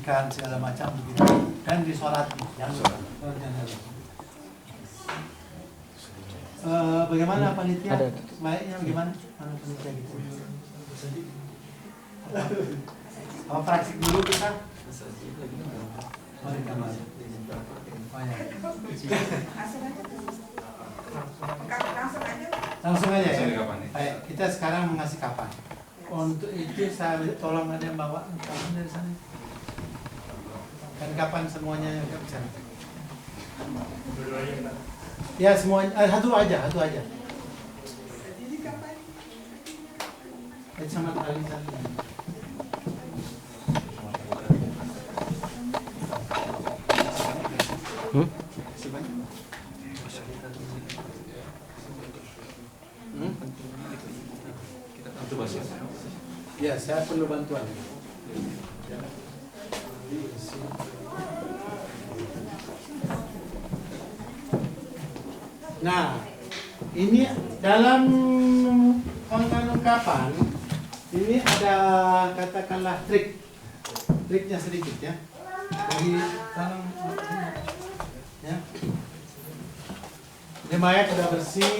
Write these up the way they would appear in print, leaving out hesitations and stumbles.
dimandikan segala macam begitu dan disolati. Bagaimana panitia? Baiknya bagaimana? Mana panitia gitu? Apa praktik dulu kita? Oh, di kamar. Oh, ya. Langsung aja ya. Baik, kita sekarang mengasih kapan. Untuk itu saya tolong ada yang bawa kapan dari sana. Dan kapan semuanya yang bisa. Ya semuanya, satu aja. Sama kali satu. Ya, saya perlu bantuan. Nah, ini dalam pengungkapan ini ada katakanlah triknya sedikit ya. Jadi tolong ya. Ini mayat sudah bersih,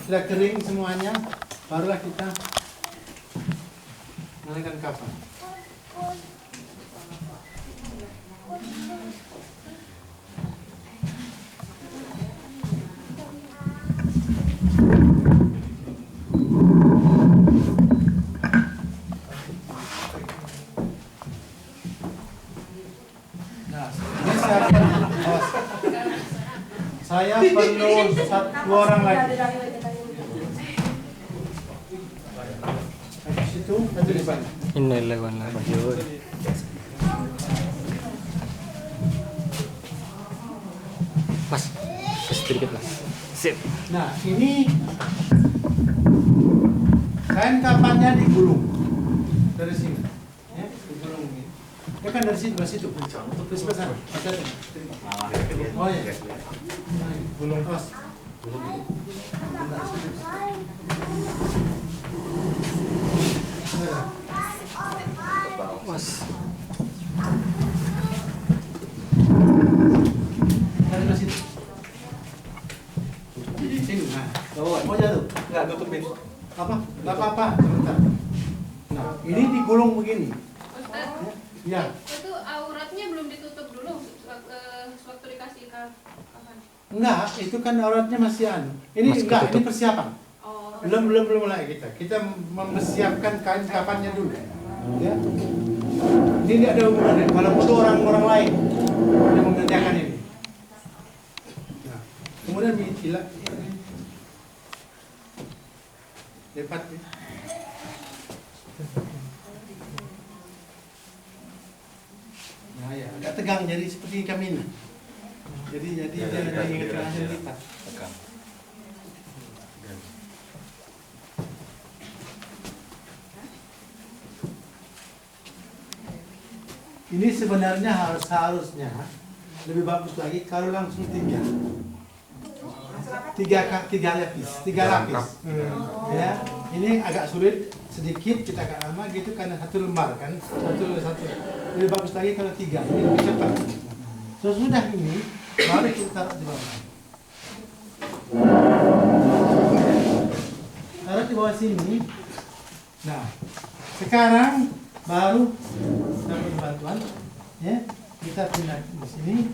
sudah kering semuanya, barulah kita melakukan kapan. Saya perlu dua orang lagi. Di situ, satu di sana. Ini lawan lagi. Mas, sedikit mas. Sip. Nah, ini kain kapannya digulung dari sini. Ya, digulung ini. Ya kan dari situ, terus ke sana. Oh ya. Gulung terus. Mas. Dari situ. Sini, nah. Mau jatuh? Enggak tutupin. Apa? Enggak apa-apa, sebentar. Nah, ini digulung begini. Ustaz, Ya. itu auratnya belum ditutup dulu sewaktu dikasih kapan? Enggak, itu kan auratnya masih anu. Ini Masih enggak, ketutup. ini persiapan. Oh, Belum mulai kita. Kita mempersiapkan kain kapannya dulu. Ya. Ini tidak ada hubungannya. Kalau perlu orang lain yang mengerjakan ini. Nah, kemudian hilang. Lipat ya. Nah ya, agak tegang jadi seperti kami ini. Jadi dia ingat langsung lipat. Ini sebenarnya harusnya lebih bagus lagi kalau langsung tiga lapis. Ya, ini agak sulit sedikit, kita agak lama gitu karena satu lembar kan, satu. Lebih bagus lagi kalau tiga, ini lebih cepat. Sesudah ini baru kita taruh di bawah. Taruh di bawah sini. Nah, sekarang baru dapat bantuan, ya kita pindah di sini.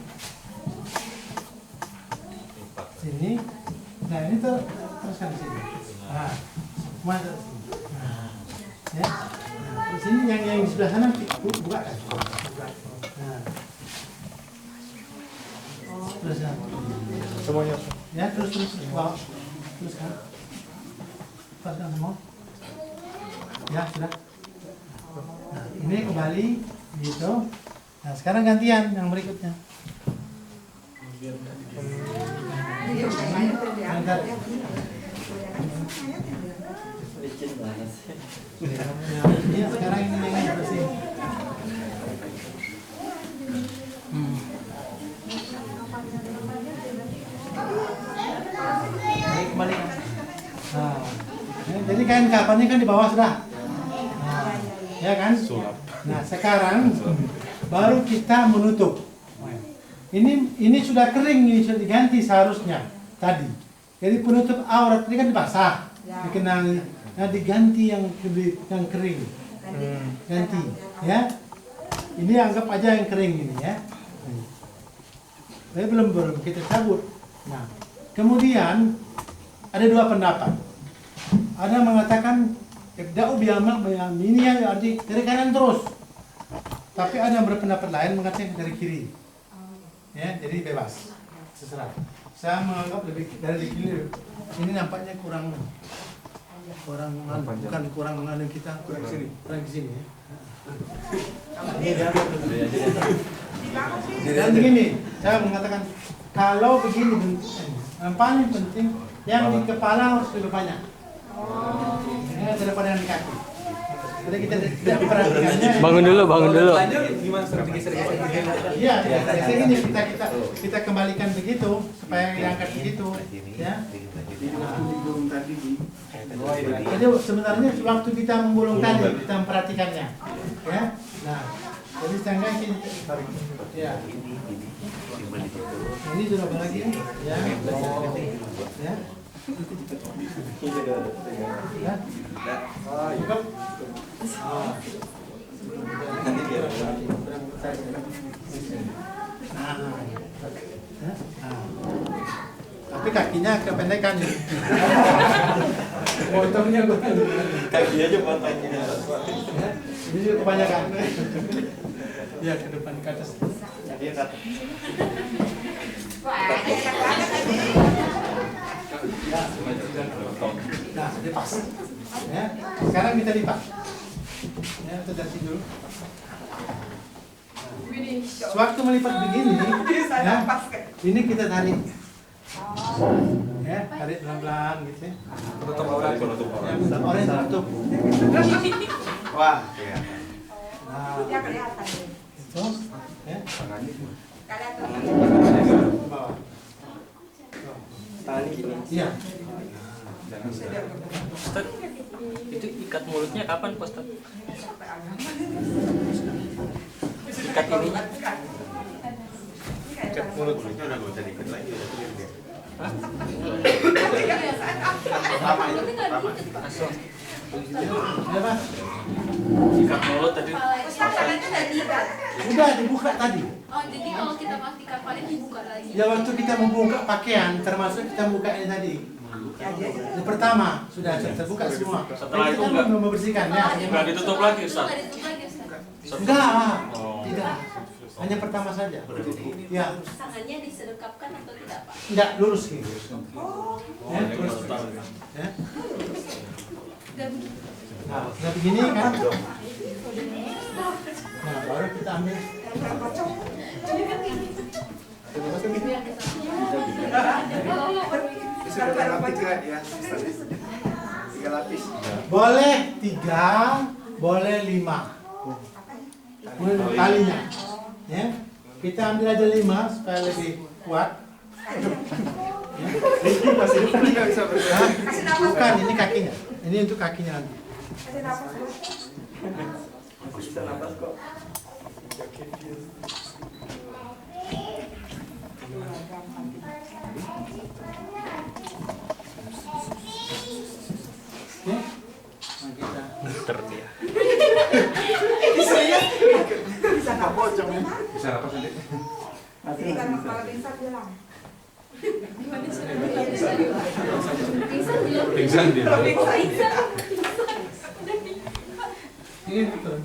Nah ini teruskan di sini. Nah, masuk sini. Nah, ya. Nah, terus ini yang di sebelah sana buka kan? Nah, teruskan. Semuanya. Ya terus bawa, teruskan. Lepaskan semua. Ya sudah. Nah, ini kembali gitu. Nah, sekarang gantian yang berikutnya. Bentar. Ini sekarang ini yang bersih. Kembali. Nah, jadi kain kapannya kan di bawah sudah. Nah, ya kan? Nah, sekarang baru kita menutup. Ini sudah kering, ini sudah diganti seharusnya tadi. Jadi penutup aurat ini kan basah, dikenali. Nah diganti yang kering, ganti, ya. Ini anggap aja yang kering ini ya. Tapi belum kita cabut. Nah, kemudian ada dua pendapat. Ada yang mengatakan ibda'u bi'amal ini yang arti dari kanan terus. Tapi ada yang berpendapat lain mengatakan dari kiri. Ya, jadi bebas. Terserah. Saya menganggap lebih dari kiri. Ini nampaknya kurang bukan kurang mengandung kita kurang sini ya. Dan begini, saya mengatakan kalau begini bentuknya, yang paling penting yang di kepala harus lebih banyak. Daripada yang di kaki. Jadi kita tidak perhatikannya. Bangun dulu. Gimana strategi Iya, ini kita kembalikan begitu supaya diangkat begitu, ya. Jadi sebenarnya waktu kita menggulung tadi kita memperhatikannya, ya. Nah, jadi setengah ini, ya. Ini sudah lagi, ya. Ya. Cukup. Tapi kakinya kependekan. Potongnya kakinya aja potongnya. Ini juga kebanyakan. Ya ke depan ke atas. Nah, lipat. Ya, sekarang kita lipat. Ya, kita dari sini dulu. Sewaktu melipat begini, ya, ini kita tarik. Ya, tarik pelan-pelan gitu ya. Tutup aurat. Ya, orang tutup. Wah, iya. Nah, Ya kelihatan. itu, ya. Ke bawah. Tangan gini. Iya. Ustaz, itu ikat mulutnya kapan, Pak Ustaz? Ikat ini. Ikat mulutnya udah gak usah diikat lagi, udah clear dia. Pertama itu pertama. Ya, Pak. Ikat mulut tadi. Udah dibuka tadi. Oh, jadi kalau kita pasti kapalin dibuka lagi. Ya waktu kita membuka pakaian, termasuk kita buka ini tadi. Yang pertama sudah terbuka semua. Setelah itu kita enggak? belum membersihkan ya. Enggak ditutup lagi, Ustaz? Enggak ditutup lagi, Ustaz. Enggak, Oh. tidak. Hanya pertama saja. Ya, Tangannya disedekapkan atau tidak, Pak? tidak lurus gitu. Ya, terus. Ya. Udah begitu. Nah, udah begini kan? Nah, baru kita ambil. Tiga lapis. Boleh 3, boleh 5. Kalinya. Ya. Kita ambil aja 5 supaya lebih kuat. Ini masih nggak bisa bergerak. Bukan, ini kakinya. Ini untuk kakinya nanti. Bisa napas kok. Oke. Nah, kita Muter dia. Bisa nggak pocong? Bisa napas nanti. Ini kan kepala pingsan bilang. Pingsan dia. ini tuh.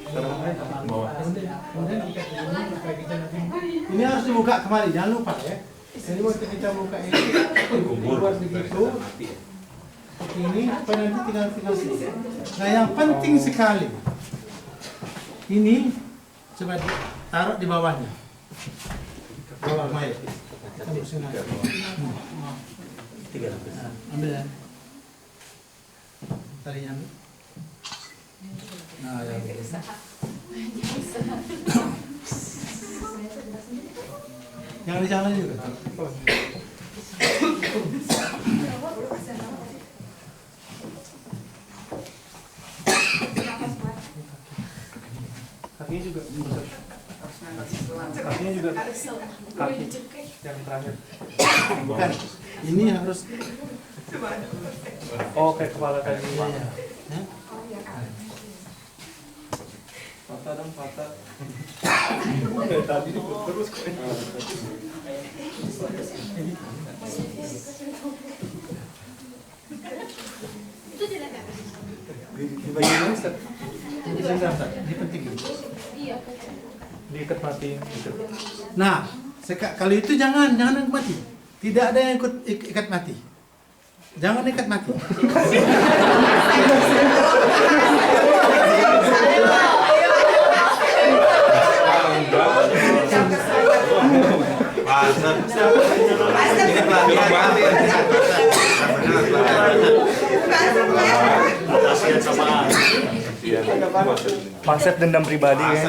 Kemudian ikat ini supaya kita nanti. Ini harus dibuka kembali, jangan lupa ya. Jadi waktu kita buka ini buat begitu. Ini supaya nanti tinggal sini. Nah yang penting sekali ini coba taruh di bawahnya. Bawah mayat. Kita bersihkan. Nah, ambil ya. Tarinya ambil. Nah, ya. Yang di sana juga. Kakinya juga. Kakinya juga kaki yang terakhir. Bukan. Ini harus kayak kepala tadi. ya. Patah dong, patah. Tadi terus kok. Itu tidak kan? Di bagian ini Ustaz. Ini penting. Iya. Diikat matiin gitu. Nah, kalau itu jangan ikat mati. Tidak ada yang ikut ikat mati. Jangan ikat mati. Konsep dendam pribadi ya.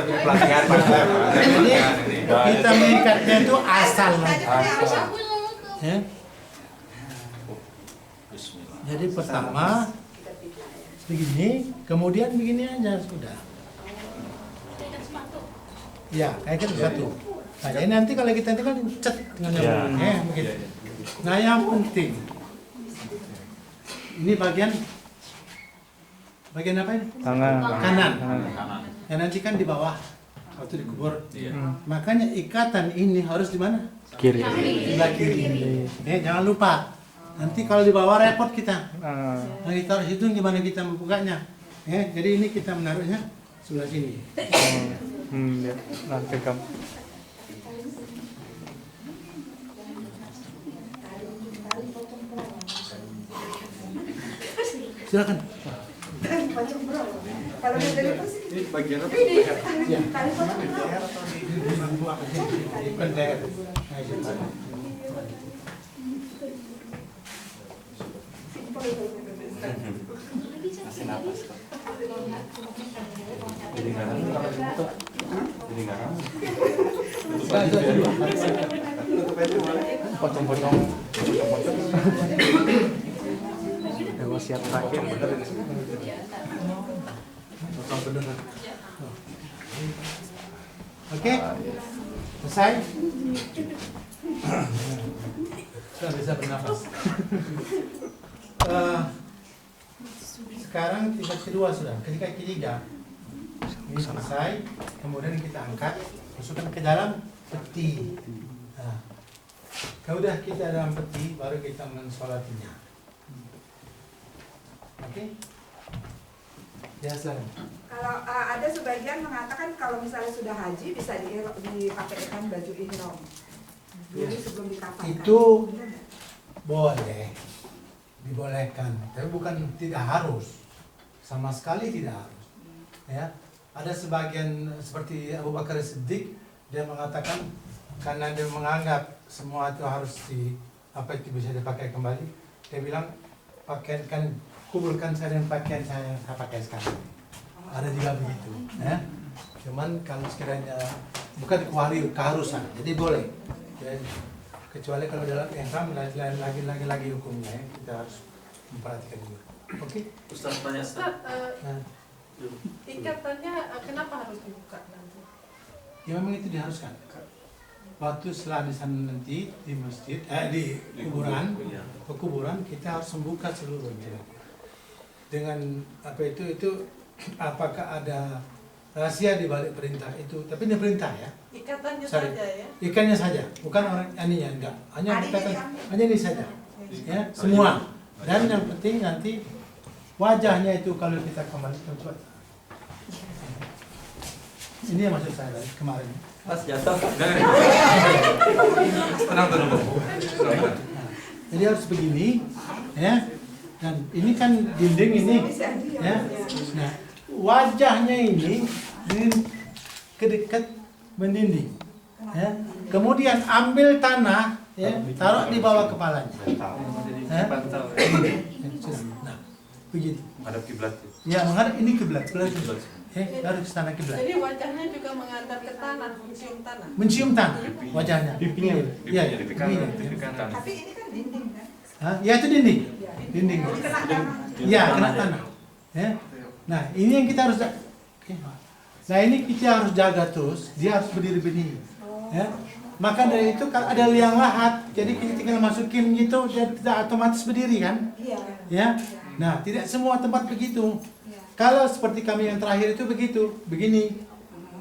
Ini kita mengikatnya itu asal. Ya. Jadi pertama begini, kemudian begini aja sudah. Ikat sepatu. Ya, kayak kan satu. Nah, jadi nanti kalau kita tinggal cet dengan yang begitu. Nah, yang penting ini bagian apa ini? Tangan. Kanan. Yang nanti kan di bawah waktu dikubur. Makanya ikatan ini harus di mana? Kiri. Sebelah kiri. Jangan lupa. Nanti kalau di bawah repot kita. Nah, kita harus hitung gimana kita membukanya. Jadi ini kita menaruhnya sebelah sini. Ya. Nah, pegang. Silakan. Kalau dari posisi Ini bagian apa? Ya. tali potong Bukan leher. Nah, situ. Masih napas kok. Jadi garam. Jadi garam. Potong-potong. Wasiat terakhir. Oke? Selesai? Sudah bisa bernafas. Sekarang tingkat kedua sudah. Ketika ketiga ini selesai, kemudian kita angkat, masukkan ke dalam peti. Nah, kalau udah kita dalam peti, baru kita mensolatinya. Oke? Ya, silakan. Kalau ada sebagian mengatakan kalau misalnya sudah haji bisa dipakaikan baju ihram. Dulu sebelum dikafankan. Itu boleh, dibolehkan, tapi bukan tidak harus, sama sekali tidak harus. Ya, ada sebagian seperti Abu Bakar Siddiq, dia mengatakan karena dia menganggap semua itu harus itu bisa dipakai kembali, dia bilang pakaikan, kuburkan saya dengan pakaian saya pakai sekarang. Ada juga begitu, ya. Cuman kalau sekiranya bukan keharusan, jadi boleh. Ya, kecuali kalau dalam ihram lagi hukumnya, ya, kita harus memperhatikan juga. Oke? Ustaz tanya Ustaz. Nah, Ikatannya kenapa harus dibuka nanti? ya memang itu diharuskan. Waktu setelah di sana nanti di masjid, di kuburan kita harus membuka seluruhnya. Dengan apa itu apakah ada rahasia di balik perintah itu? Tapi ini perintah ya. Ikatannya Sorry. saja ya? Ikannya saja, bukan orang aninya enggak. Hanya ini saja. Ya, semua. Dan yang penting nanti wajahnya itu kalau kita kembali coba. Ini yang maksud saya dari kemarin. Pas jatuh. Tenang. Jadi harus begini, ya. Dan ini kan dinding ini, ya. Nah, wajahnya ini kedekat mendinding, ya. Kemudian ambil tanah, ya, taruh di bawah kepalanya. Ya. Nah, begini. Menghadap kiblat. Ya, menghadap ini kiblat. Harus ke sana kiblat. Jadi wajahnya juga menghadap ke tanah, mencium tanah. Mencium tanah wajahnya. Pipinya. Iya, Pipi kanan. Tapi ini kan dinding kan? Hah? Ya itu dinding. Dinding. Jadi kena tanah. Ya, kena tanah. Ya. Nah, ini yang kita harus Nah ini kita harus jaga terus, dia harus berdiri-berdiri. Ya. Maka dari itu kalau ada liang lahat, jadi kita tinggal masukin gitu, dia tidak otomatis berdiri kan? Iya. Ya. Nah tidak semua tempat begitu. Kalau seperti kami yang terakhir itu begitu, begini.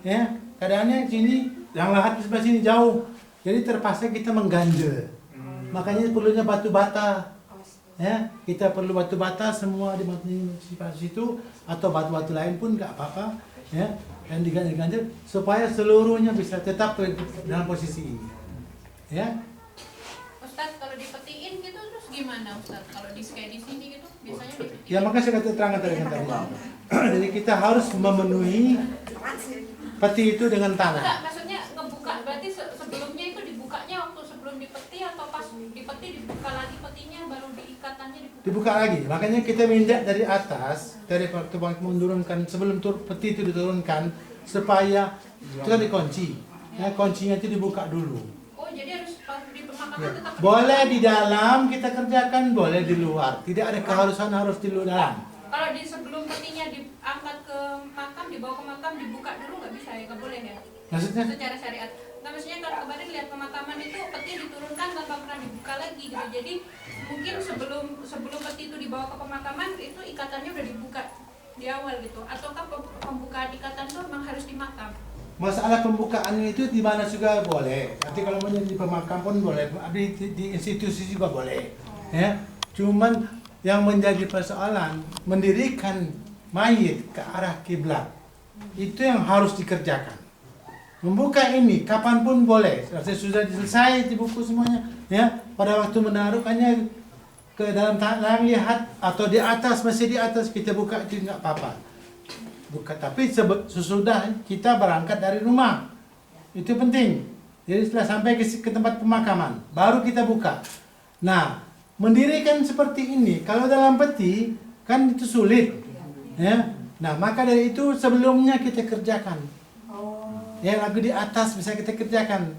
Ya, keadaannya sini, yang lahat di sebelah sini jauh. Jadi terpaksa kita mengganjel. Makanya perlunya batu bata. Ya, kita perlu batu bata semua di situ atau batu-batu lain pun nggak apa-apa. Ya, dan diganjel-ganjel supaya seluruhnya bisa tetap dalam posisi ini. Ya. Ustadz, kalau dipetiin gitu terus gimana Ustadz? Kalau kayak di sini gitu biasanya dipetiin. Ya makanya saya kata terangkan tadi kan tadi. Jadi kita harus memenuhi peti itu dengan tanah. Enggak, maksudnya ngebuka berarti sebelumnya itu dibukanya waktu sebelum dipeti atau pas dipeti dibuka lagi petinya baru diikatannya dibuka. Dibuka lagi. Makanya kita minta dari atas, dari waktu menurunkan sebelum peti itu diturunkan supaya itu kan dikunci. Ya, kuncinya itu dibuka dulu. Oh, jadi harus pas di pemakaman Ya. tetap Boleh di dalam kita kerjakan, boleh di luar. Tidak ada keharusan harus di dalam. Kalau di sebelum petinya diangkat ke makam, dibawa ke makam, dibuka dulu nggak bisa ya, nggak boleh ya? Maksudnya? Secara syariat. Nah, maksudnya kalau kemarin lihat pemakaman itu peti diturunkan tanpa pernah dibuka lagi gitu. Jadi mungkin sebelum peti itu dibawa ke pemakaman itu ikatannya udah dibuka di awal gitu. Ataukah pembukaan ikatan itu memang harus di makam? Masalah pembukaan itu di mana juga boleh. Nanti kalau mau di pemakam pun boleh, di institusi juga boleh. Ya, cuman yang menjadi persoalan mendirikan mayit ke arah kiblat itu yang harus dikerjakan. Membuka ini kapanpun boleh. Sudah selesai di buku semuanya. Ya, pada waktu menaruhkannya ke dalam tanah lihat atau di atas masih di atas kita buka itu nggak apa-apa. Bukan, tapi sesudah kita berangkat dari rumah itu penting. Jadi setelah sampai ke tempat pemakaman baru kita buka. Nah, mendirikan seperti ini kalau dalam peti kan itu sulit, ya. Nah maka dari itu sebelumnya kita kerjakan. Ya lagu di atas bisa kita kerjakan.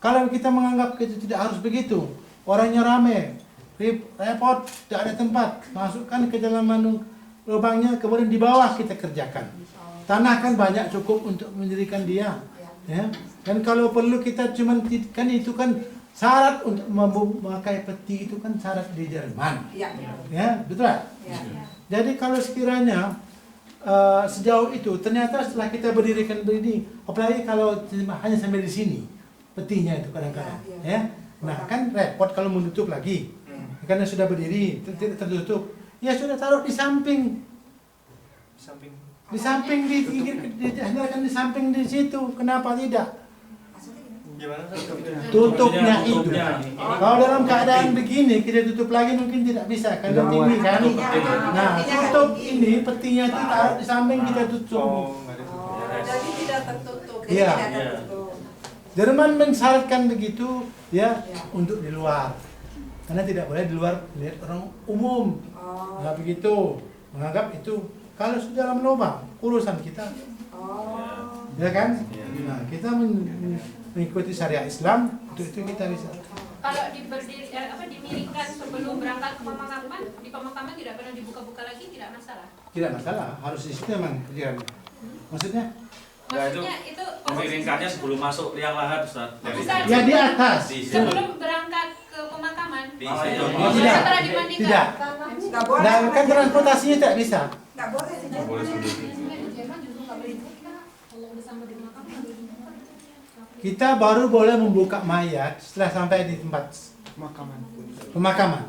Kalau kita menganggap itu tidak harus begitu, orangnya rame, repot, tidak ada tempat, masukkan ke dalam lubangnya, kemudian di bawah kita kerjakan. Tanah kan banyak cukup untuk mendirikan dia, ya. Dan kalau perlu kita cuman kan itu kan syarat untuk memakai peti itu kan syarat di Jerman, ya betul. Jadi kalau sekiranya sejauh itu ternyata setelah kita berdirikan begini, apalagi kalau hanya sampai di sini petinya itu kadang-kadang, ya. Nah kan repot kalau menutup lagi, karena sudah berdiri tidak tertutup. Ya sudah taruh di samping, di samping di situ. Kenapa tidak? Tutupnya itu. Kalau dalam keadaan begini kita tutup lagi mungkin tidak bisa karena tinggi kan. Nah tutup ini petinya itu taruh di samping kita tutup. Jadi tidak tertutup. Iya. Jerman mensyaratkan begitu ya untuk di luar. Karena tidak boleh di luar lihat orang umum. Nah begitu, menganggap itu kalau sudah dalam lubang urusan kita. Ya kan? Nah, kita mengikuti syariat Islam, untuk itu kita bisa. Kalau dimiringkan sebelum berangkat ke pemakaman, di pemakaman tidak pernah dibuka-buka lagi, tidak masalah. Tidak masalah, harus di situ memang kerjaan. Maksudnya? Maksudnya itu Memiringkannya sebelum masuk liang lahat, Ustaz. Ya di atas. sebelum berangkat ke pemakaman. Tidak. Setelah dimandikan. Tidak. Nggak boleh. Dan kan transportasinya tidak bisa. Nggak boleh sih. Kita baru boleh membuka mayat setelah sampai di tempat pemakaman.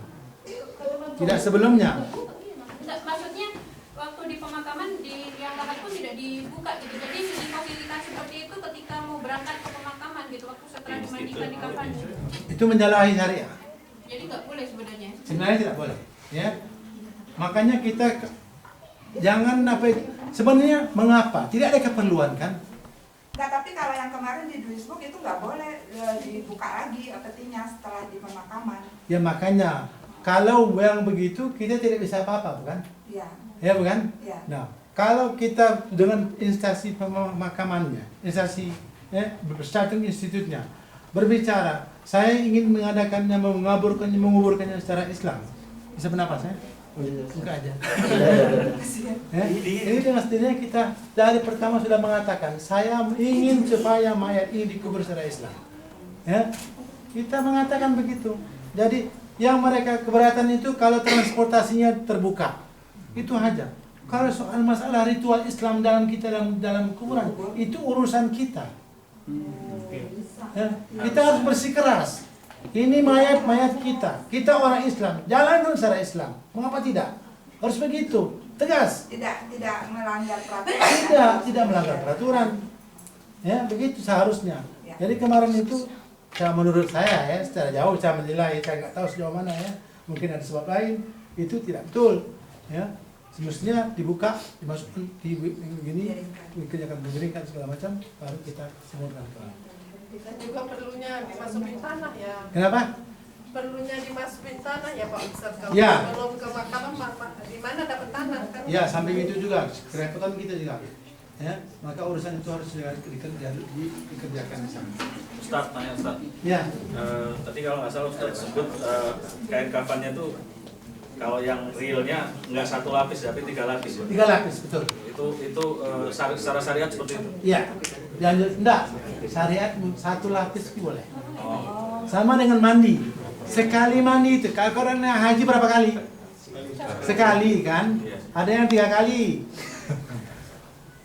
Tidak sebelumnya. Enggak, maksudnya waktu di pemakaman di liang lahat pun tidak dibuka gitu. Jadi fasilitas seperti itu ketika mau berangkat ke pemakaman gitu, waktu setelah dimandikan di kafan. Itu menyalahi syariat. Jadi nggak boleh sebenarnya. Sebenarnya tidak boleh, ya. Makanya kita jangan sebenarnya mengapa? Tidak ada keperluan kan? Nggak, tapi kalau yang kemarin di Duisburg itu nggak boleh dibuka lagi petinya setelah di pemakaman. Ya makanya kalau yang begitu kita tidak bisa apa-apa, bukan? Iya. Ya bukan? Iya. Nah, kalau kita dengan instansi pemakamannya, instansi bersatu institutnya berbicara, saya ingin mengadakannya, menguburkannya secara Islam. Bisa bernapas ya? Buka aja. Ya, ini mestinya kita dari pertama sudah mengatakan saya ingin supaya mayat ini dikubur secara Islam. Ya, kita mengatakan begitu. Jadi yang mereka keberatan itu kalau transportasinya terbuka, itu aja. Kalau soal masalah ritual Islam dalam kita dalam kuburan itu urusan kita. Ya, kita harus bersikeras. Ini mayat kita. Kita orang Islam. Jalan secara Islam. Mengapa tidak? Harus begitu. Tegas. Tidak melanggar peraturan. Tidak melanggar peraturan. Ya, begitu seharusnya. Ya. Jadi kemarin itu, menurut saya ya, secara jauh saya menilai, saya nggak tahu sejauh mana ya. Mungkin ada sebab lain. Itu tidak betul. Ya, semestinya dibuka, dimasukkan di begini, dikerjakan digeringkan segala macam, baru kita semurkan. Dan juga perlunya dimasukin tanah ya. Kenapa? Perlunya dimasukin tanah ya Pak Ustadz. Kalau Ya. belum ke makanan, di mana dapat tanah kan? Ya, samping itu juga kerepotan kita juga. Ya, maka urusan itu harus dikerjakan di sana. Ustaz, tanya Ustaz. Ya, Tadi kalau nggak salah Ustaz sebut kain kafannya tuh kalau yang realnya nggak 1 lapis tapi 3 lapis ya. 3 lapis betul. Itu secara syariat seperti itu. Iya. Dan enggak, syariat 1 lapis boleh. Oh. Sama dengan mandi. Sekali mandi itu, kalau orang haji berapa kali? Sekali kan? Ada yang 3 kali.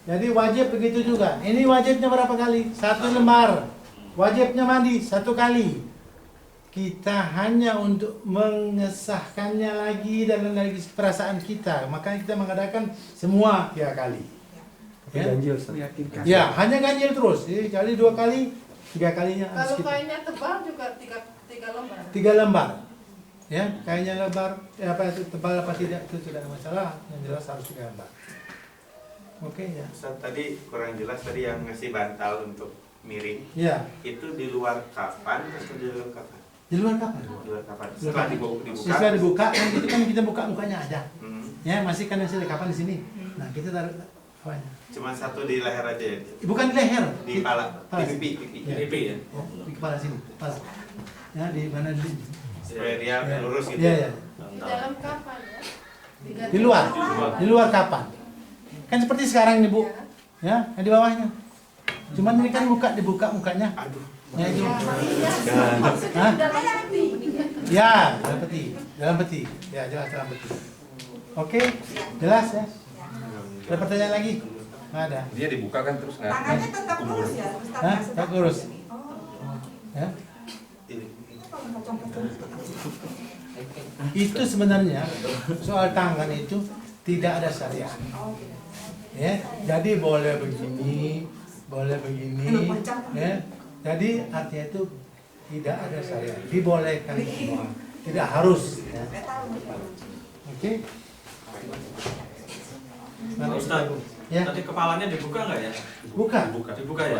Jadi wajib begitu juga. Ini wajibnya berapa kali? 1 lembar. Wajibnya mandi 1 kali. Kita hanya untuk mengesahkannya lagi dalam lagi perasaan kita. Makanya kita mengadakan semua 3 kali. Ya, Ganjil. ya hanya ganjil terus. Jadi kali 2 kali, 3 kalinya. Kalau sekitar kainnya tebal juga 3 lembar. 3 lembar. Ya, kainnya lebar, apa itu tebal apa tidak itu tidak ada masalah. Yang jelas harus 3 lembar. Oke ya. Ustaz, tadi kurang jelas tadi yang ngasih bantal untuk miring. Ya, Itu di luar kapan atau di dalam kapan? di luar kapan? Di luar kapan? Setelah dibuka. Setelah dibuka, kan itu kan kita buka mukanya aja. Hmm. Ya, masih kan masih ada kapan di sini. Nah, kita taruh apanya? Cuma 1 di leher aja ya? Bukan di leher. Di kepala, Kepala. di pipi. Ya. Pipi ya. Ya, di kepala sini. Pas. Ya, di mana di? Supaya dia Ya. lurus gitu. Iya, ya. Di dalam kapan ya? Di luar. Di luar kapan? Kan seperti sekarang nih, Bu. Ya, yang di bawahnya. Cuman ini kan dibuka mukanya. Aduh. Ya, itu. Maksudnya Hah? di dalam peti. Ya, dalam peti. Dalam peti. Ya, jelas dalam peti. Oke, jelas ya. Ada pertanyaan lagi? Nggak ada. Dia dibuka kan terus nggak? Tangannya tetap lurus ya? Ustaz? Hah? Nggak Tak lurus. Oh. Ya. Ini. Kalau pocong-pocong itu. Itu sebenarnya soal tangan itu tidak ada syariat. Oh, tidak. Ya, jadi boleh begini, ya. Jadi artinya itu tidak ada syariat, dibolehkan semua, tidak harus. Ya. Oke. Pak Ustaz, Ya, tadi kepalanya dibuka nggak ya? buka, Dibuka ya?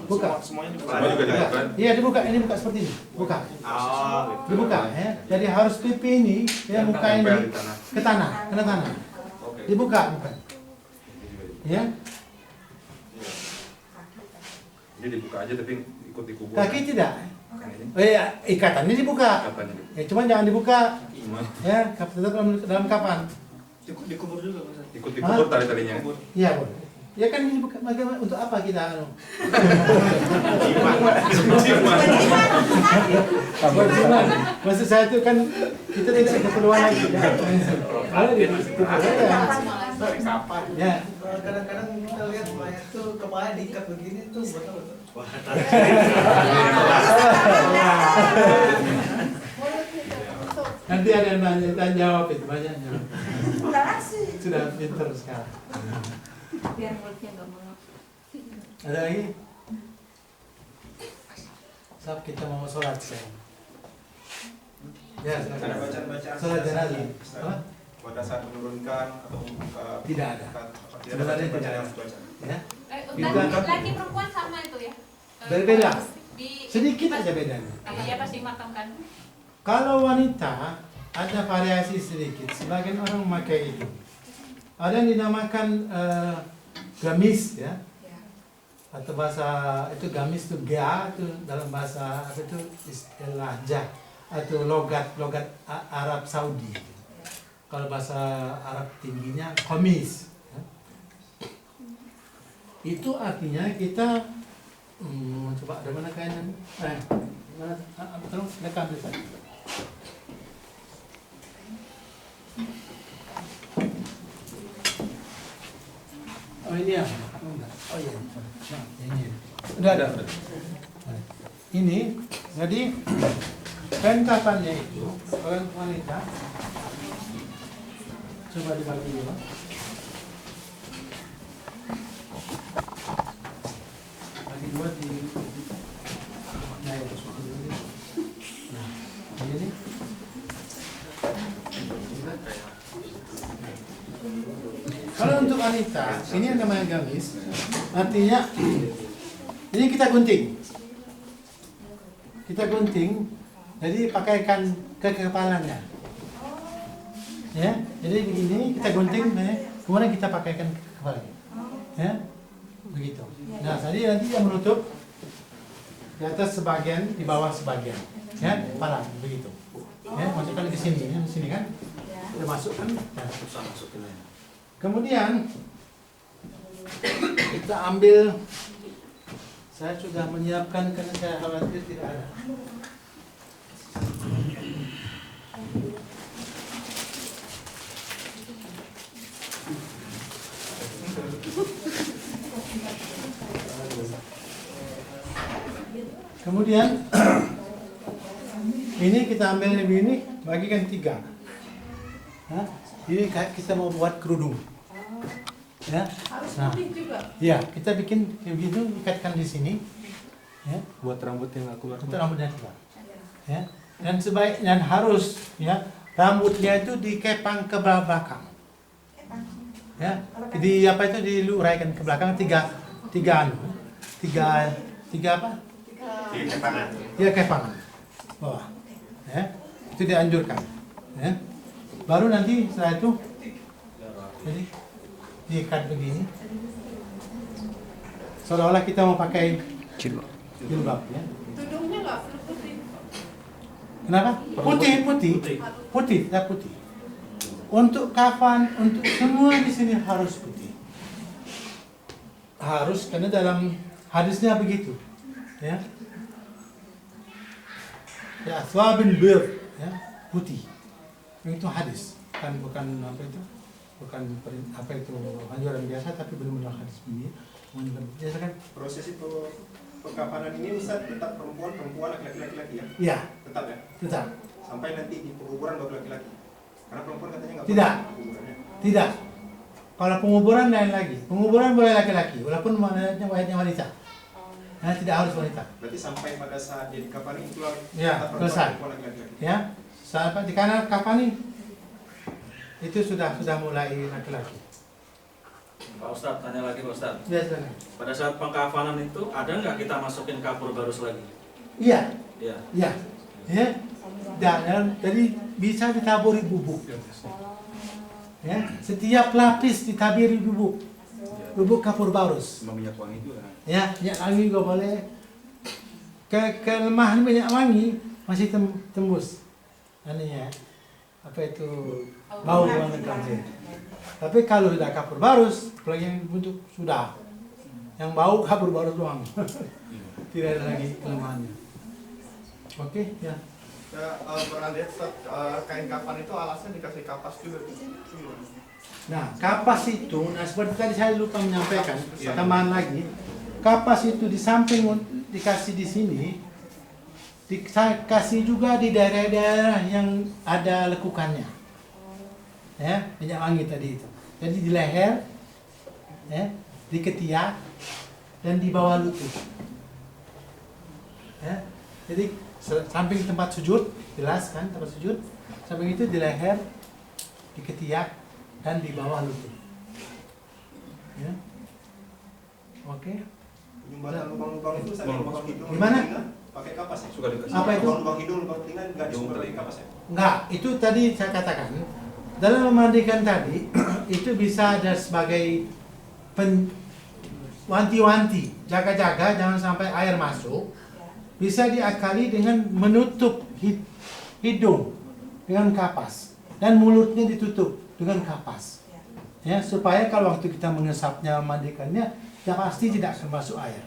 buka. Semuanya dibuka. Kepala juga dibuka. Iya dibuka, ini buka seperti ini, buka, Oh, dibuka. Ya. Jadi harus pipi ini, ya muka ini Nempel di tanah. ke tanah, kena tanah, Oke. dibuka, bukan. Ya, Dia dibuka aja tapi ikut dikubur. kaki tidak. Ini Ya, ikatannya dibuka. katanya. Ya, cuman jangan dibuka. Cuma Ya, tetap dalam kapan? Dikubur juga Pak Ustaz. ikut dikubur tali-talinya. Iya, boleh. Ya kan ini bukan bagaimana untuk apa kita anu? Buat gimana? Maksud saya itu kan kita tidak ada keperluan lagi. Kalau di ya. Kadang-kadang kita lihat mayat tuh kepala diikat begini tuh betul-betul. Nanti ada yang nanya, tanya jawab itu banyaknya. Udah ngasih. Sudah pintar sekarang. Biar mulutnya nggak mau. Ada lagi? Saat kita mau sholat sekarang. Ya, ada bacaan-bacaan sholat jenazah. Apa? pada saat menurunkan atau membuka. Tidak ada. Sebenarnya tidak ada. Ya. Laki perempuan sama itu ya? Berbeda. Di, Sedikit aja bedanya. Iya pasti makamkan. Kalau wanita ada variasi sedikit. Sebagian orang memakai itu. Ada yang dinamakan gamis ya. Atau bahasa itu gamis itu ga itu dalam bahasa apa itu istilah jah atau logat Arab Saudi. kalau bahasa Arab tingginya komis. Ya. Itu artinya kita coba ada mana kainnya? Mana? Tolong rekam dulu. Oh ini ya? Oh iya. Nah, ini. Udah ada. Ini, jadi kain kafannya itu orang wanita. Coba dibagi dulu. Bagi dua di. Nah, ya, nah, ini. Kalau untuk wanita, ini yang namanya gamis, artinya ini kita gunting. Kita gunting, jadi pakaikan ke kepalanya. Ya, jadi begini kita gunting, kemudian kita pakaikan ke kepalanya. Ya, begitu. Nah, tadi nanti yang menutup di atas sebagian, di bawah sebagian. Ya, kepala begitu. Ya, masukkan ke sini, ya, di sini kan. Udah masuk kan? Nah, susah masukinnya. Kemudian kita ambil, saya sudah menyiapkan karena saya khawatir tidak ada. Kemudian ini kita ambil ini, bagikan 3. Nah, ini kita mau buat kerudung. Ya. Harus Nah, putih juga. ya, kita bikin begitu, ikatkan di sini. Ya, Buat rambut yang nggak keluar. untuk rambutnya keluar. Ya. Dan dan harus ya, rambutnya itu dikepang ke belakang. Ya, di apa itu diluraikan ke belakang tiga apa? Di kepangan. Tiga kepangan. Bawah. Ya. Itu dianjurkan. Ya. Baru nanti setelah itu jadi diikat begini. Seolah-olah kita mau pakai jilbab ya. Tudungnya nggak perlu putih. Kenapa? Putih, ya putih. Untuk kafan, untuk semua di sini harus putih. Harus karena dalam hadisnya begitu. Ya. Ya, aswabin bir, ya, putih. Itu hadis, bukan apa itu? Bukan apa itu anjuran biasa, tapi benar-benar hadis ini. Biasa kan Proses itu pengkafanan ini Ustaz tetap perempuan, laki-laki ya? Iya, Tetap ya? tetap. Sampai nanti di penguburan baru laki-laki. Karena perempuan katanya nggak Tidak. boleh penguburannya. Tidak. Kalau penguburan lain lagi. Penguburan boleh laki-laki, walaupun mayatnya wanita. Nah, tidak harus wanita. Berarti sampai pada saat dia dikafani itulah Ya, tetap selesai. perempuan laki-laki. Ya, sampai di kanan kafani itu sudah mulai laki-laki. Pak Ustadz, tanya lagi Pak Ustadz. Biasa. Pada saat pengkafanan itu ada nggak kita masukin kapur barus lagi? Iya, Iya. iya, ya. Dan jadi bisa ditaburi bubuk. Ya, setiap lapis ditaburi bubuk kapur barus. Sama minyak wangi juga. Ya, minyak wangi juga boleh. Kelemahan minyak wangi masih tembus. Anunya, apa itu bau wangi kambing. Tapi kalau sudah kapur barus, apalagi yang bentuk sudah, yang bau kapur barus doang. Tidak ada lagi kelemahannya. Oke, ya. Pernah lihat Ustaz, kain kafan itu alasnya dikasih kapas juga. Nah, kapas itu, nah seperti tadi saya lupa menyampaikan, tambahan lagi, kapas itu di samping dikasih di sini, dikasih juga di daerah-daerah yang ada lekukannya. Ya, minyak wangi tadi itu. Jadi di leher, ya, di ketiak, dan di bawah lutut. Ya, jadi samping tempat sujud, jelas kan tempat sujud, samping itu di leher, di ketiak, dan di bawah lutut. Ya. Oke. Jembatan lubang-lubang itu Ustaz, lubang hidung, Gimana? telinga, pakai kapas ya? Suka dikasih. Apa itu? Lubang hidung, lubang telinga nggak disuruh pakai kapas ya? Enggak, itu tadi saya katakan dalam memandikan tadi itu bisa ada sebagai wanti-wanti, jaga-jaga jangan sampai air masuk. Bisa diakali dengan menutup hidung dengan kapas. dan mulutnya ditutup dengan kapas. Ya, supaya kalau waktu kita mengesapnya, memandikannya, ya pasti tidak akan masuk air.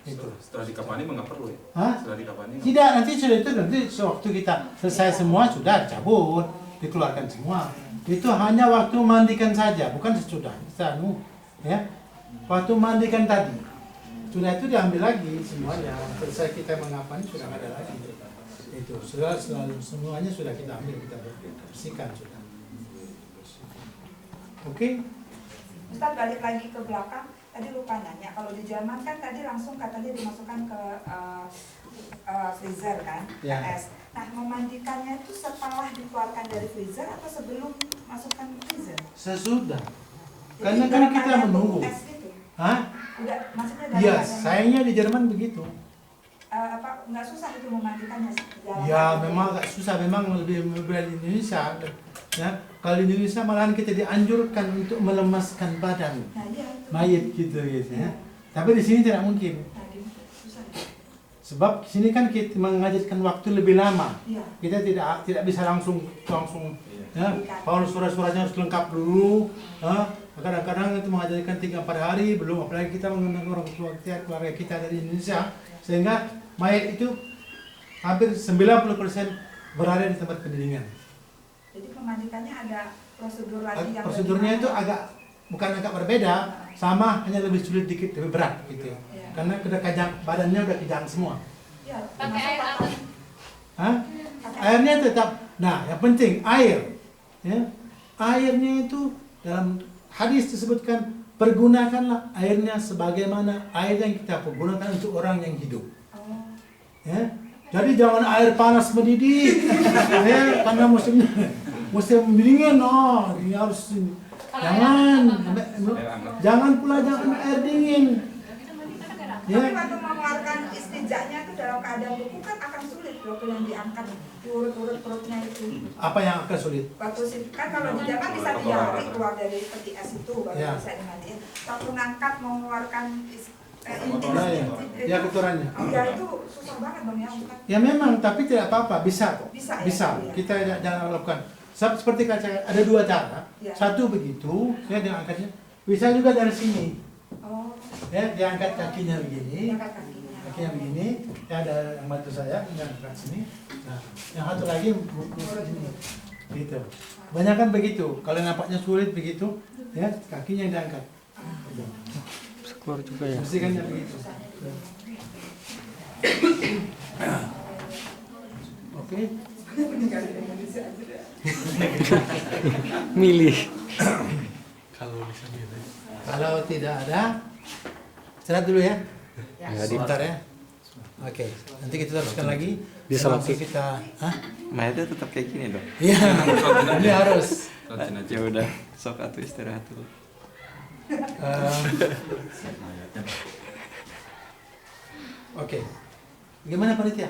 Itu. Setelah dikapani nggak perlu ya? Hah? Setelah dikapani nggak Tidak, nanti sudah itu nanti sewaktu kita selesai semua sudah cabut, dikeluarkan semua. Itu hanya waktu mandikan saja, bukan sesudah. Ya, waktu mandikan tadi. Sudah itu diambil lagi semuanya. Selesai kita mengapani sudah ada lagi. Itu sudah selalu semuanya sudah kita ambil, kita bersihkan sudah. Oke? Ustaz balik lagi ke belakang, tadi lupa nanya, kalau di Jerman kan tadi langsung katanya dimasukkan ke freezer kan, Ya. es. Nah, memandikannya itu setelah dikeluarkan dari freezer atau sebelum masukkan ke freezer? Sesudah. Jadi Karena kan dalam kita keadaan menunggu. tunggu es gitu? Hah? Udah, maksudnya dalam Iya, keadaan- sayangnya di Jerman begitu. nggak susah itu memandikannya? Dalam Ya keadaan- memang agak susah, memang lebih berat di Indonesia. Ya, kalau di Indonesia malahan kita dianjurkan untuk melemaskan badan Nah, iya, itu. mayit gitu ya. Tapi di sini tidak mungkin. Nah, susah. Sebab di sini kan kita mengajarkan waktu lebih lama. Iya. Kita tidak bisa langsung ya. Kalau surat-suratnya harus lengkap dulu. Kadang-kadang itu mengajarkan 3-4 hari belum, apalagi kita mengundang orang tua kita, keluarga kita dari Indonesia, sehingga mayat itu hampir 90% berada di tempat pendinginan. Jadi memandikannya ada prosedur lagi yang Prosedurnya itu bukan agak berbeda, sama, hanya lebih sulit dikit, lebih berat gitu. Iya. Karena udah kejang, badannya udah kejang semua. Ya, Pakai air hangat. Hah? Airnya tetap. Nah, yang penting air. Ya. Airnya itu dalam hadis disebutkan, pergunakanlah airnya sebagaimana air yang kita pergunakan untuk orang yang hidup. Ya. Jadi jangan air panas mendidih. Ya, karena musim dingin, ini harus jangan pula air dingin. Tapi waktu mengeluarkan istinjaknya itu dalam keadaan beku kan akan sulit waktu yang diangkat diurut-urut perutnya itu. Apa yang akan sulit? Waktu kan kalau di Jerman bisa 3 hari keluar dari peti es itu baru Ya. bisa dimandiin. Waktu ngangkat mengeluarkan Ya, kotorannya. Ya itu susah banget dong ya angkat. Ya memang, tapi tidak apa-apa, bisa kok. Bisa, ya? Bisa. Iya. Kita jangan lakukan. Seperti kaca, ada 2 cara. Ya. Satu begitu, ya diangkatnya. Bisa juga dari sini. Oh. Ya, diangkat kakinya begini. Angkat kakinya. Kakinya begini. Ya, ada yang bantu saya, diangkat sini. Nah, yang satu lagi sini. Gitu. Banyak kan begitu. Kalau nampaknya sulit begitu, ya kakinya yang diangkat. Gitu. Keluar juga ya. Bersihkannya begitu. Oke. Milih. Kalau tidak ada, istirahat dulu ya. Ya, Sebentar ya. Oke, nanti kita teruskan lagi. Bisa Langsung lagi. kita, Mayatnya tetap kayak gini dong. Iya, ini harus. Ya udah, sok atuh istirahat dulu. Oke, gimana panitia?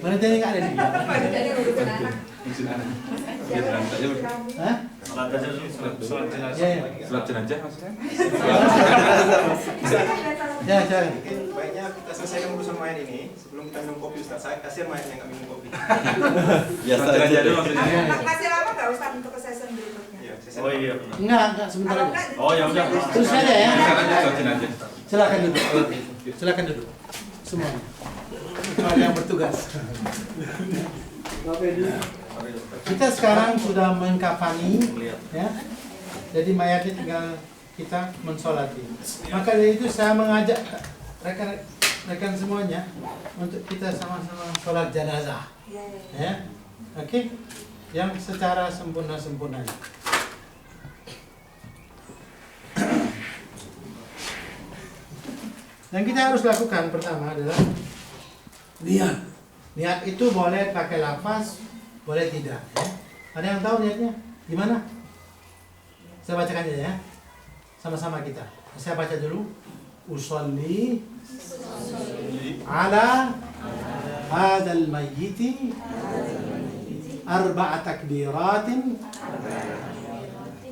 Panitia nggak ada di sini. Hah? Salat aja dulu, salat jenazah. Ya, ya. Salat jenazah maksudnya? Ya, jangan. Mungkin baiknya kita selesaikan urusan mayat ini sebelum kita minum kopi, Ustaz. Saya kasihan mayat yang nggak minum kopi. Biasa Salat jenazah aja. dulu maksudnya. Masih lama nggak Ustaz untuk ke session berikutnya? Iya, Oh iya benar. Enggak, sebentar Kalau aja. enggak, Oh ya udah. Terus aja ya. Salat jenazah. Silakan duduk. Silakan duduk. Semuanya. Kecuali yang bertugas. Kita sekarang sudah mengkafani, ya. Jadi mayatnya tinggal kita mensolati. Maka dari itu saya mengajak rekan-rekan semuanya untuk kita sama-sama sholat jenazah. Ya. Oke. Yang secara sempurna-sempurnanya. Yang kita harus lakukan pertama adalah niat. Niat itu boleh pakai lafaz, boleh tidak. Ya. Ada yang tahu niatnya? Gimana? Saya bacakan aja ya. Sama-sama kita. Saya baca dulu. Usolli ala hadzal mayyiti arba'a takbiratin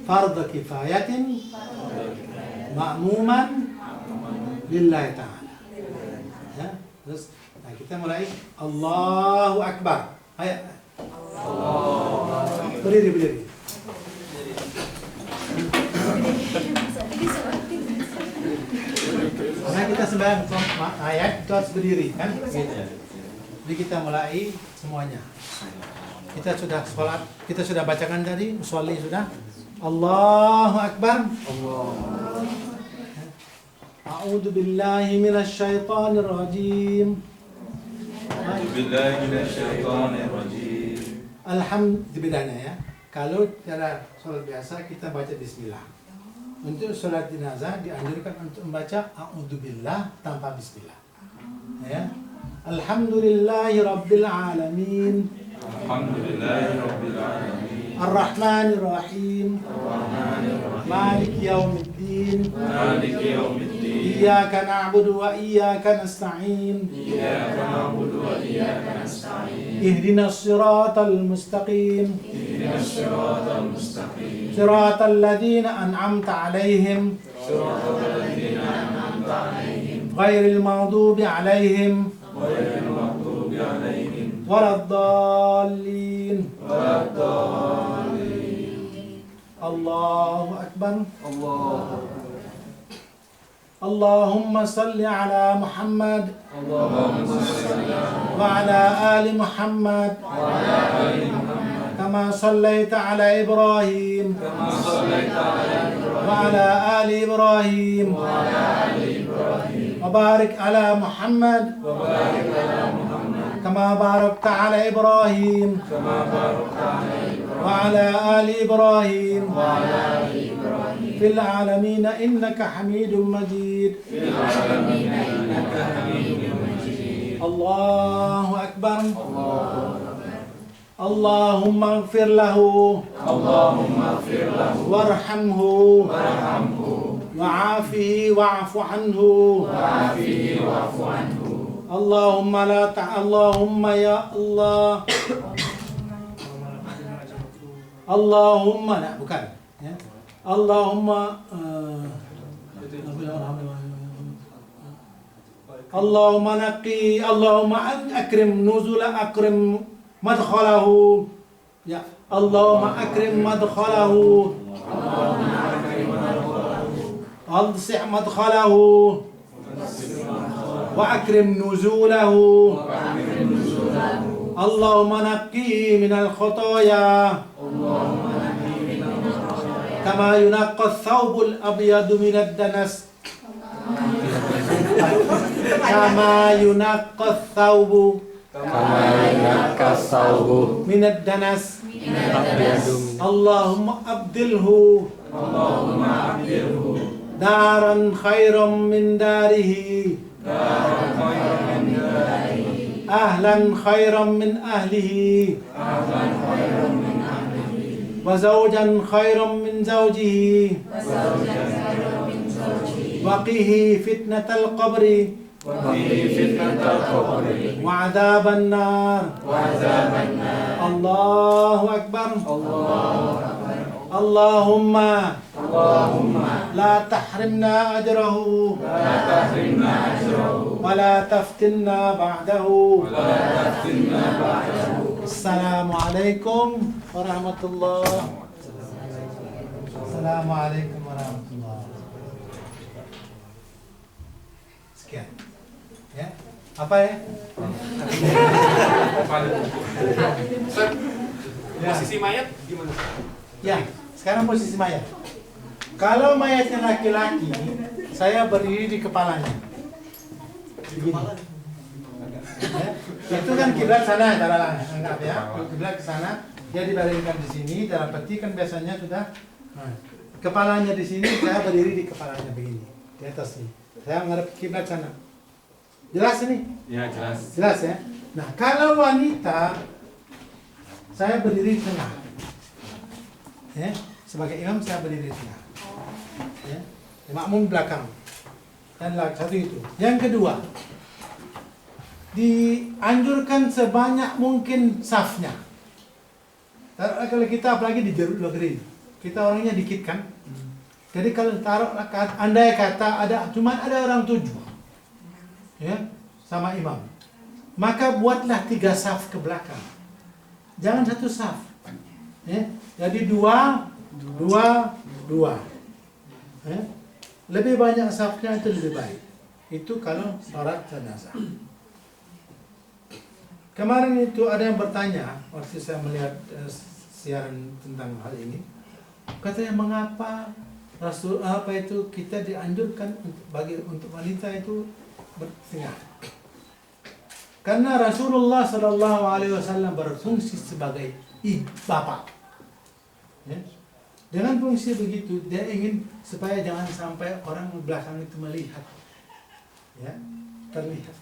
fardhu kifayatin ma'muman lillahi ta'ala. Ya, terus kita mulai Allahu Akbar. Ayo. Allahu Berdiri. Karena kita sembahyang ayat itu harus berdiri kan? Gitu. Jadi kita mulai semuanya. Kita sudah sholat, kita sudah bacakan tadi, musolli sudah. Allahu Akbar. A'udzu billahi minasy syaithanir rajim. Alhamdulillah ya. Kalau cara sholat biasa kita baca bismillah. Untuk sholat jenazah dianjurkan untuk membaca a'udzubillah tanpa bismillah. Ya. Alhamdulillahi rabbil alamin. Ar-Rahmanir Rahim. Maliki yaumiddin. Iyyaka na'budu wa iyyaka nasta'in. Ihdinas siratal mustaqim. Siratal ladzina an'amta 'alaihim. Ghairil maghdubi 'alaihim. Waladdallin. Allahu Akbar. Allahumma salli ala Muhammad wa ala ali Muhammad kama sallaita ala Ibrahim wa ala ali Ibrahim wa barik ala Muhammad كما باركت على إبراهيم وعلى آل إبراهيم في العالمين إنك حميد مجيد الله أكبر اللهم اغفر له وارحمه وعافه واعف عنه اللهم اللهم يا الله اللهم لا bukan ya. اللهم نقي اللهم أكرم نزل أكرم مدخله يا اللهم أكرم مدخله أوسع مدخله وأكرم نزوله اللهم نقيه من الخطايا كما ينقى الثوب الأبيض من الدنس كما ينقى الثوب من الدنس اللهم أبدله دارا خيرا من داره أهلا خيرا من أهله وزوجا خيرا من زوجه وقيه فتنة القبر وعذاب النار الله أكبر اللهم لا تحرمنا أجره ولا تفتنا بعده السلام عليكم ورحمة الله. السلام عليكم ورحمة الله. Sekian. Ya. Apa ya? Posisi mayat gimana? Ya, sekarang posisi mayat. Kalau mayatnya laki-laki, saya berdiri di kepalanya. Begini. Ya. Itu kan kiblat sana, taruhlah, anggap ya. Kiblat ke sana, dia dibaringkan di sini. Dalam peti kan biasanya sudah. Nah, kepalanya di sini, saya berdiri di kepalanya begini, di atas ini. Saya menghadap kiblat sana. Jelas ini? Ya, jelas. Jelas ya. Nah, kalau wanita, saya berdiri di tengah. Ya, sebagai imam saya berdiri di tengah. Ya, makmum belakang. Dan satu itu. Yang kedua, dianjurkan sebanyak mungkin safnya. Kalau kita apalagi di Jarut Negeri, kita orangnya dikit kan. Jadi kalau taruh andai kata cuma ada orang 7, ya, sama imam, maka buatlah 3 saf ke belakang. Jangan 1 saf. Ya. Jadi 2, 2, 2. Ya. Lebih banyak safnya itu lebih baik. Itu kalau sholat jenazah. Kemarin itu ada yang bertanya waktu saya melihat siaran tentang hal ini. Katanya mengapa Rasul itu kita dianjurkan untuk wanita itu berzinah? Karena Rasulullah SAW berfungsi sebagai bapak. Ya. Dengan fungsi begitu, dia ingin supaya jangan sampai orang belakang itu melihat, ya, terlihat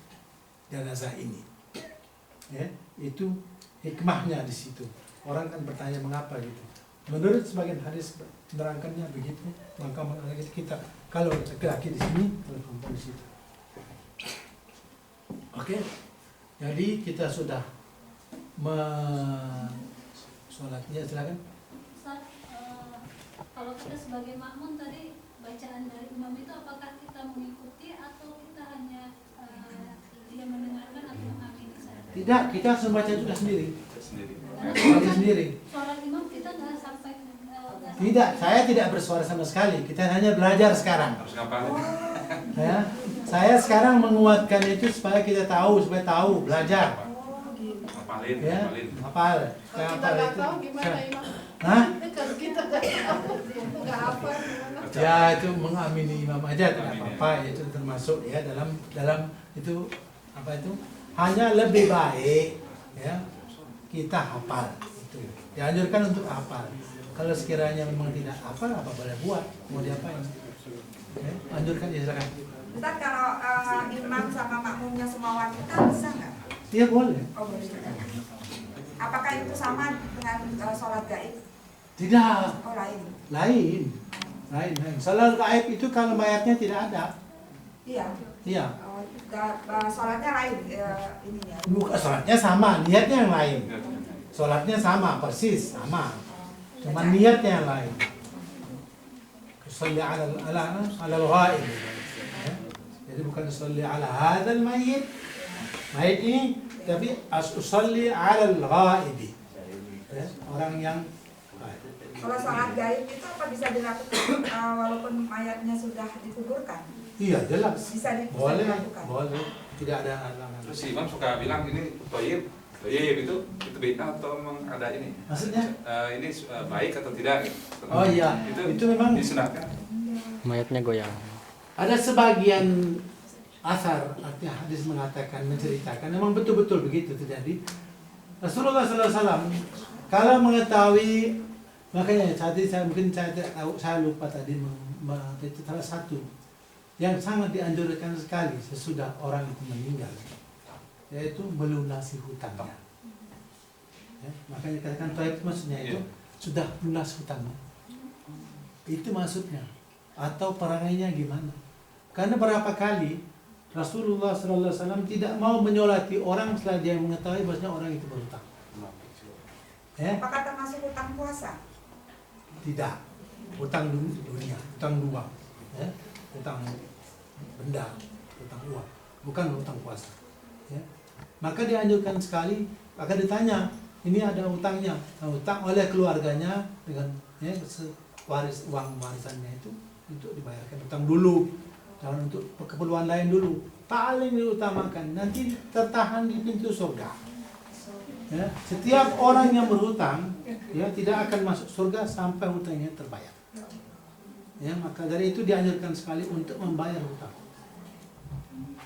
jenazah ini. Ya, itu hikmahnya di situ. Orang kan bertanya mengapa gitu. Menurut sebagian hadis menerangkannya begitu, maka kita kalau laki-laki di sini, kalau perempuan di situ. Oke, jadi kita sudah sholatnya, silakan. Ustaz, kalau kita sebagai makmum tadi bacaan dari imam itu apakah kita mengikuti atau kita hanya dia mendengarkan atau mengamini saja? Tidak, kita harus membaca juga sendiri. Karena Sendiri. suara imam kita nggak sampai. Tidak, saya tidak bersuara sama sekali. Kita hanya belajar sekarang. Harus ngapalin. Ya, saya sekarang menguatkan itu supaya kita tahu, belajar. Ngapalin, Ya, ngapalin. hafal. Kalau kita nggak tahu gimana imam? Hah? Kalau kita nggak tahu, nggak apa gimana? Ya, itu mengamini imam aja tidak apa-apa. Itu termasuk ya dalam itu apa itu? Hanya lebih baik ya kita hafal itu. Dianjurkan untuk hafal. Kalau sekiranya memang tidak hafal, apa boleh buat? Mau diapain? Ya, anjurkan ya silakan. Ustaz, kalau imam sama makmumnya semua wanita bisa nggak? Iya boleh. Oh boleh. Apakah itu sama dengan sholat gaib? Tidak. Oh lain. Lain. Salat gaib itu kalau mayatnya tidak ada. Iya. Iya. Oh, sholatnya lain ininya. Bukan sholatnya sama, niatnya yang lain. Sholatnya sama, persis sama. Cuma niatnya yang lain. Sholli ala al-ghaib. Jadi bukan sholli ala hadzal mayyit. Mayit ini tapi usolli ala al-ghaib. Orang yang Kalau sholat gaib itu apa bisa dilakukan walaupun mayatnya sudah dikuburkan? iya jelas. Bisa Boleh, dilakukan. boleh. Tidak ada halangan. Terus si imam suka bilang ini toyib itu bid'ah atau memang ada ini? Maksudnya? Ini baik atau tidak? Oh iya, itu memang disunatkan. Mayatnya goyang. Ada sebagian asar, artinya hadis mengatakan, menceritakan, memang betul-betul begitu terjadi. Rasulullah SAW kalau mengetahui, makanya tadi saya mungkin saya tidak tahu, saya lupa tadi itu salah satu yang sangat dianjurkan sekali sesudah orang itu meninggal, yaitu melunasi hutangnya. Ya, makanya katakan taib maksudnya itu sudah lunas hutangnya. Itu maksudnya. Atau perangainya gimana? Karena berapa kali Rasulullah SAW tidak mau menyolati orang setelah dia mengetahui bahwasanya orang itu berhutang. Ya? Apakah termasuk hutang puasa? Tidak. Hutang dunia, hutang dua. Ya? Hutang benda, hutang uang, bukan hutang puasa. Ya? Maka dianjurkan sekali, akan ditanya, ini ada hutangnya, hutang oleh keluarganya dengan ya, uang warisannya itu untuk dibayarkan hutang dulu, dan untuk keperluan lain dulu. Paling diutamakan, nanti tertahan di pintu surga. Ya, setiap orang yang berhutang, ya tidak akan masuk surga sampai hutangnya terbayar. Ya, maka dari itu dianjurkan sekali untuk membayar hutang.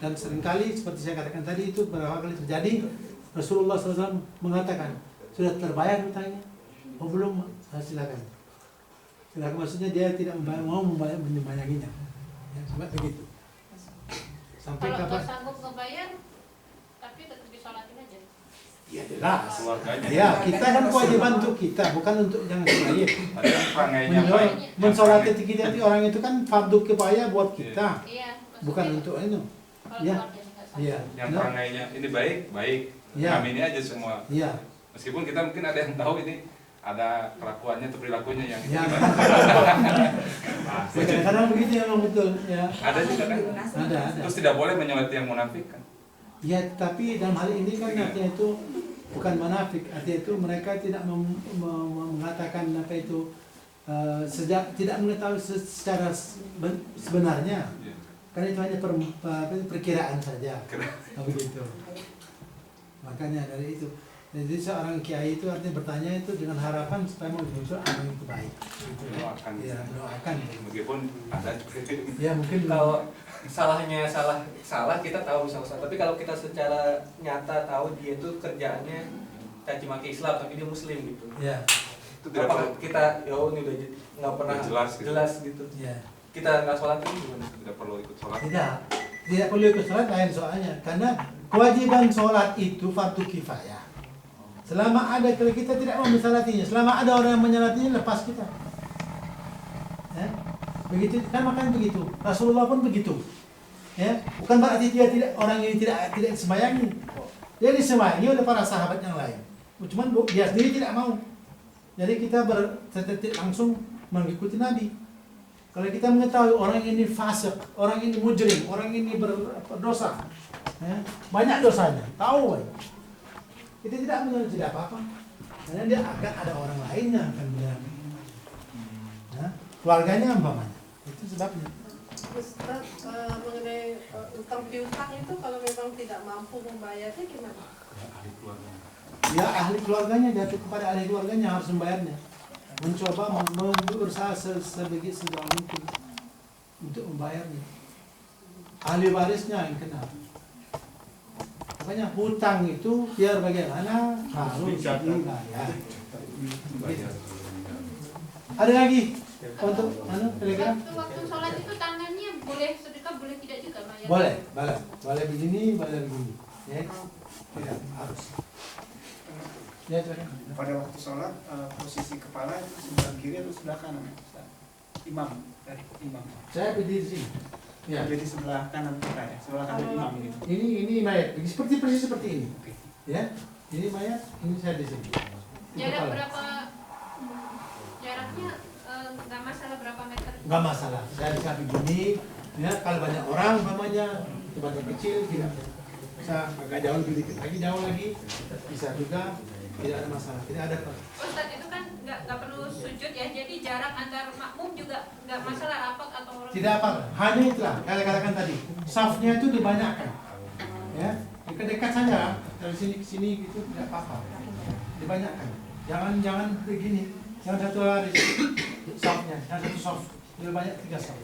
Dan seringkali seperti saya katakan tadi itu beberapa kali terjadi, Rasulullah SAW mengatakan sudah terbayar hutangnya, oh belum, silakan. Silakan, maksudnya dia tidak mau membayanginya. Ya, sampai begitu. Sampai Kalau kapan? nggak sanggup ngebayar, tapi tetap disolatin aja. Ya jelas. Keluarganya. Ya, kita kan kewajiban untuk kita, bukan untuk yang lain. Ada yang perangainya baik. Mensolati kita itu orang itu kan fardu kifayah buat kita. Iya. Bukan untuk itu. Ya. Iya. Yang perangainya ini baik. Ya. Ngamini aja semua. Iya. Meskipun kita mungkin ada yang tahu ini ada kelakuannya atau perilakunya yang Ya. Kadang-kadang begitu memang betul. Ya. ada juga kan? Ada. Terus tidak boleh menyolati yang munafik kan? Ya, tapi dalam hal ini kan artinya itu bukan munafik, artinya itu mereka tidak mengatakan apa itu sejak tidak mengetahui secara sebenarnya, karena itu hanya perkiraan saja, begitu. Makanya dari itu, jadi seorang kiai itu artinya bertanya itu dengan harapan supaya muncul orang yang baik. Doakan. Ya, doakan. Meskipun ada. Ya mungkin Kalau salah kita tahu misalnya salah, tapi kalau kita secara nyata tahu dia itu kerjaannya caci maki Islam tapi dia Muslim gitu. Ya. Itu tidak Apakah perlu, kita ini udah nggak pernah jelas gitu. Ya. Kita nggak sholat itu gimana? tidak perlu ikut sholat. Tidak perlu ikut sholat lain soalnya, karena kewajiban sholat itu fardu kifayah. Selama ada, kalau kita tidak mau mensalatinya, selama ada orang yang menyalatinya, lepas kita. Ya. Begitu kan, makan begitu. Rasulullah pun begitu. Ya, bukan berarti dia tidak, orang ini tidak disembayangi. Dia disembayangi oleh para sahabat yang lain. Cuman dia sendiri tidak mau. Jadi kita langsung mengikuti Nabi. Kalau kita mengetahui orang ini fasik, orang ini mujrim, orang ini berdosa, ya, banyak dosanya, tahu, kita tidak menurut tidak apa-apa, karena dia akan ada orang lainnya akan bilang, ya, keluarganya umpamanya, itu sebabnya. Ustaz, mengenai utang piutang itu kalau memang tidak mampu membayarnya gimana? Ya ahli keluarganya, jatuh kepada ahli keluarganya harus membayarnya. Mencoba berusaha sedikit sejauh mungkin untuk membayarnya. Ahli warisnya yang kena. Makanya hutang itu biar bagaimana harus dibayar. Ada lagi untuk telegram? Waktu sholat itu tangannya boleh sedekah, boleh tidak juga Maya? Boleh begini, boleh begini. Ya, tidak harus. Ya, Pada waktu sholat, posisi kepala sebelah kiri atau sebelah kanan? Imam, dari imam. Saya berdiri di sini. Ya. Jadi sebelah kanan kita ya, sebelah kanan imam gitu. Ini mayat, persis seperti ini. Ya, ini mayat, ini saya di sini. Jarak berapa? Jaraknya nggak masalah berapa meter? Nggak masalah. Saya di samping gini. Ya, kalau banyak orang, umpamanya tempat kecil, tidak bisa agak jauh sedikit lagi, jauh lagi, bisa juga. Tidak ada masalah, tidak ada. Ustadz itu kan nggak perlu sujud ya, jadi jarak antar makmum juga nggak masalah rapat atau orang. Tidak apa, hanya itulah. Saya katakan tadi, safnya itu dibanyakkan, ya, dekat-dekat saja dari sini ke sini gitu tidak apa-apa, dibanyakkan. Jangan begini, jangan satu hari safnya, jangan satu saf, lebih banyak 3 saf.